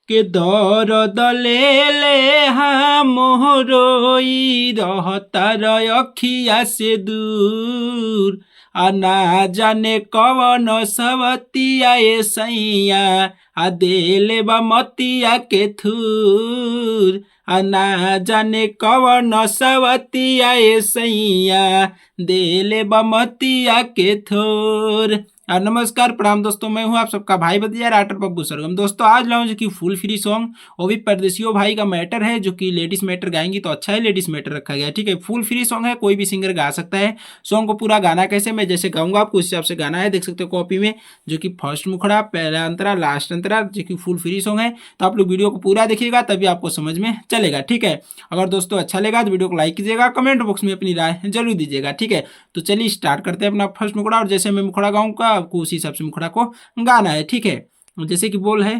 के दर्द ले ले हम रोई रहता अखिया से दूर। आ ना जाने कवन सवतिया ए सैया आ देले बा मतिया के थूर। आ ना जाने कवन सवतिया ए सैया देले बा मतिया के थूर। नमस्कार प्रणाम दोस्तों, मैं हूं आप सबका भाई बतिया राइटर बब्बू सरगम। दोस्तों आज लाऊं जो कि फुल फ्री सॉन्ग, वो भी परदेसियों भाई का मैटर है, जो कि लेडीज मैटर गाएंगी तो अच्छा है, लेडीज मैटर रखा गया है। ठीक है, फुल फ्री सॉन्ग है, कोई भी सिंगर गा सकता है। सॉन्ग को पूरा गाना कैसे, मैं जैसे गाऊंगा आपको उस हिसाब से गाना है, देख सकते हो कॉपी में, जो कि फर्स्ट मुखड़ा, पहला अंतरा, लास्ट अंतरा, जो कि फुल फ्री सॉन्ग है। तो आप लोग वीडियो को पूरा देखिएगा तभी आपको समझ में चलेगा। ठीक है, अगर दोस्तों अच्छा लगा तो वीडियो को लाइक कीजिएगा, कमेंट बॉक्स में अपनी राय जरूर दीजिएगा। ठीक है, तो चलिए स्टार्ट करते हैं अपना फर्स्ट मुखड़ा, और जैसे मैं मुखड़ा गाऊंगा आपको उसी हिसाब से मुखड़ा को गाना है। ठीक है, जैसे कि बोल है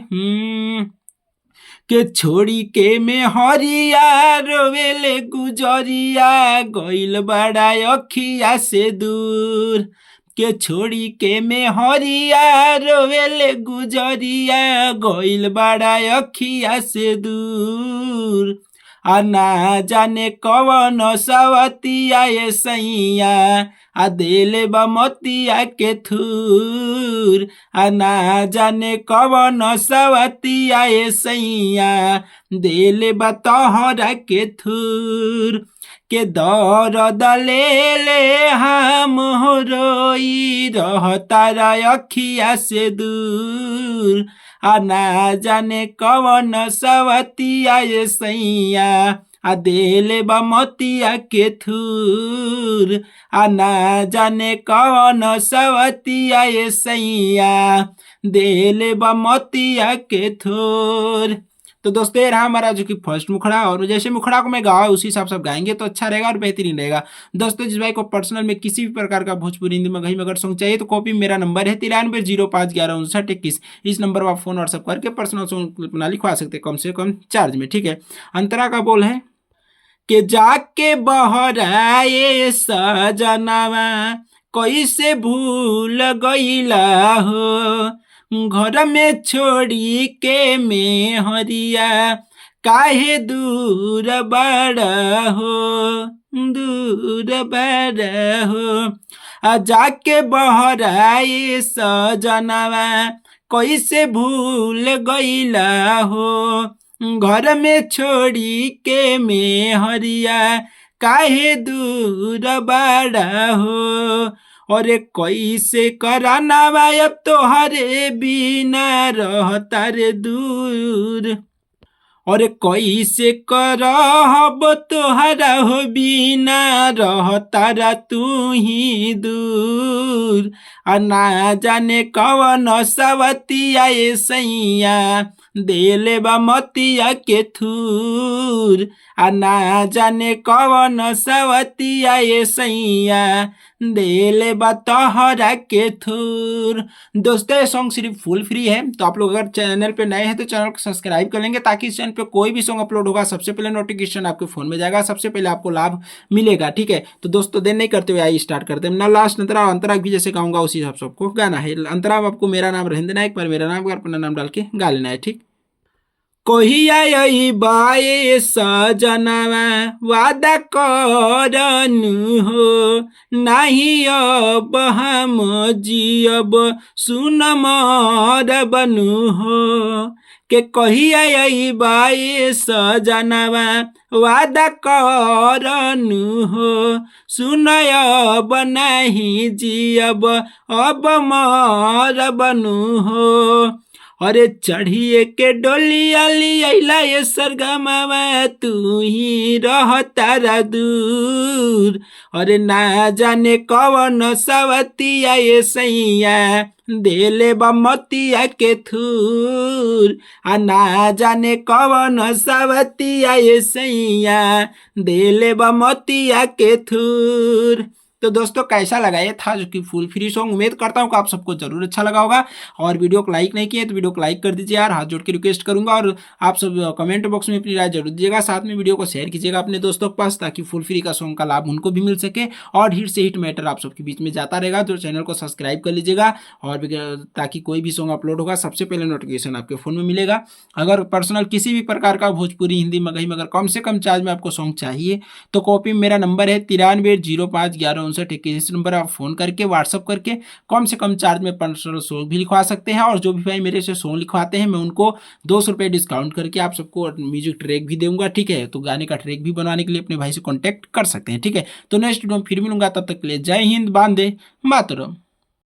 के छोड़ी के में हरिया रोवेले गुजरिया गइल बड़ा अखिया से दूर। के छोड़ी के में हरिया रोवेले गुजरिया गइल बड़ा अखिया से दूर। आ ना जाने कवन सवतिया ए सैया आ देले बा मतिया के थूर। आ ना जाने कवन सवतिया ए सैया देले बा तोहरा के थूर। के दर्द ले ले हम रोई रहता अखिया से दूर। आ ना जाने कवन सवतिया ए सैया आ देले बा मतिया के थूर। आ ना जाने कवन सवतिया ए सैया देले बा मतिया के थूर। तो दोस्तों ये रहा हमारा जो कि फर्स्ट मुखड़ा, और जैसे मुखड़ा को मैं गावा उसी हिसाब से आप गाएंगे तो अच्छा रहेगा और बेहतरीन रहेगा। दोस्तों जिस भाई को पर्सनल में किसी भी प्रकार का भोजपुरी हिंदी में अगर सॉन्ग चाहिए तो कॉपी मेरा नंबर है 9305115961। इस नंबर पर आप फोन व्हाट्सअप करके पर्सनल सॉन्ग अपना लिखवा सकते हैं, कम से कम चार्ज में। ठीक है, अंतरा का बोल है के जाके बहराए सजनावा कैसे भूल गईला हो। घर में छोड़ी के में हरिया काहे दूर बड़ा हो, दूर बड़ा हो। जाके बहराए सजनावा कैसे भूल गईला हो। घर में छोड़ी के में हरिया काहे दूर बड़ा हो। और कैसे कराना अब तोहरे बिना रहता रे दूर। और कैसे करहब तोहरा हो बिना रहता तू ही दूर। आ ना जाने कवन सवतिया ए सैया देले बा मतिया के थूर। आ ना जाने कवन सवतिया ए सैया देले बा तोहरा के थूर। दोस्तों ये सॉन्ग सिर्फ फुल फ्री है, तो आप लोग अगर चैनल पे नए हैं तो चैनल को सब्सक्राइब कर लेंगे, ताकि इस चैनल पे कोई भी सॉन्ग अपलोड होगा सबसे पहले नोटिफिकेशन आपके फोन में जाएगा, सबसे पहले आपको लाभ मिलेगा। ठीक है, तो दोस्तों देर नहीं करते हुए आइए स्टार्ट करते हैं ना। लास्ट अंतरा अंतरा भी जैसे गाऊंगा उसी हिसाब से आपको गाना है। अंतरा में आपको मेरा नाम रहने देना, एक बार मेरा नाम अपना नाम डाल के गा लेना है। ठीक, कोहिया बाए सजनावा वादा करनु हो नाही अब हम जियब सुन मरबनु हो। के कहिया बाए सजनावा वादा करनु हो सुन अब नहीं जियब अब मरबनु हो। अरे चढ़िए के डोलिया लिया ये सरगमावा तू ही रहता दूर। अरे ना जाने कवन सवतिया ये सैया देले बा मतिया के थूर। आ ना जाने कवन सवतिया ये सैया देले बा मतिया के थूर। तो दोस्तों कैसा लगा, ये था जो कि फुल फ्री सॉन्ग। उम्मीद करता हूँ कि आप सबको जरूर अच्छा लगा होगा। और वीडियो को लाइक नहीं किए तो वीडियो को लाइक कर दीजिए यार, हाथ जोड़ के रिक्वेस्ट करूंगा। और आप सब कमेंट बॉक्स में अपनी राय जरूर दीजिएगा, साथ में वीडियो को शेयर कीजिएगा अपने दोस्तों के पास, ताकि फुल फ्री का सॉन्ग का लाभ उनको भी मिल सके और हिट से हिट मैटर आप सबके बीच में जाता रहेगा। तो चैनल को सब्सक्राइब कर लीजिएगा, और ताकि कोई भी सॉन्ग अपलोड होगा सबसे पहले नोटिफिकेशन आपके फोन में मिलेगा। अगर पर्सनल किसी भी प्रकार का भोजपुरी, हिंदी, मगही मगर कम से कम चार्ज में आपको सॉन्ग चाहिए तो कॉपी में मेरा नंबर है 93051159। इस नंबर आप फोन करके व्हाट्सअप करके कम से कम चार्ज में पर्सनल सॉन्ग भी लिखवा सकते हैं। और जो भी भाई मेरे से सॉन्ग लिखवाते हैं मैं उनको 200 रुपये डिस्काउंट करके आप सबको म्यूजिक ट्रैक भी दूंगा, ठीक है। तो गाने का ट्रैक भी बनवाने के लिए अपने भाई से कॉन्टैक्ट कर सकते हैं, ठीक है। तो नेक्स्ट वीडियो में फिर मिलूंगा, तब तक के लिए जय हिंद, वंदे मातरम।